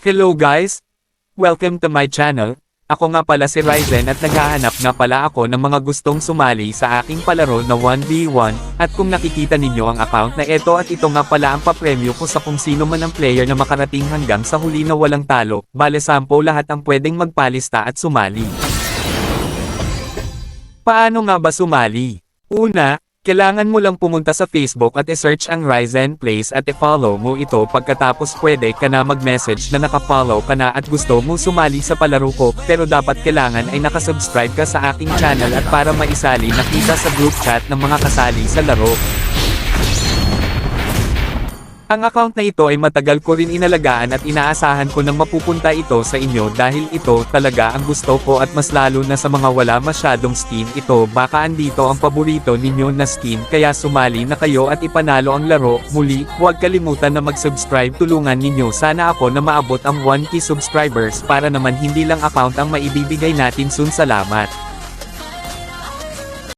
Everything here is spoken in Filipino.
Hello guys! Welcome to my channel. Ako nga pala si Ryzen at naghahanap nga pala ako ng mga gustong sumali sa aking palaro na 1v1, at kung nakikita ninyo ang account na ito at ito nga pala ang papremyo ko sa kung sino man ang player na makarating hanggang sa huli na walang talo, bale 10 lahat ang pwedeng magpalista at sumali. Paano nga ba sumali? Una, kailangan mo lang pumunta sa Facebook at i-search ang Ryzen Plays at i-follow mo ito. Pagkatapos pwede ka na mag-message na naka-follow ka na at gusto mo sumali sa palaro ko, pero dapat kailangan ay nakasubscribe ka sa aking channel at para maisali na kita sa group chat ng mga kasali sa laro. Ang account na ito ay matagal ko rin inalagaan at inaasahan ko nang mapupunta ito sa inyo dahil ito talaga ang gusto ko at mas lalo na sa mga wala masyadong skin ito, baka andito ang paborito ninyo na skin, kaya sumali na kayo at ipanalo ang laro. Muli, huwag kalimutan na mag-subscribe, tulungan ninyo sana ako na maabot ang 1K subscribers para naman hindi lang account ang maibibigay natin soon. Salamat!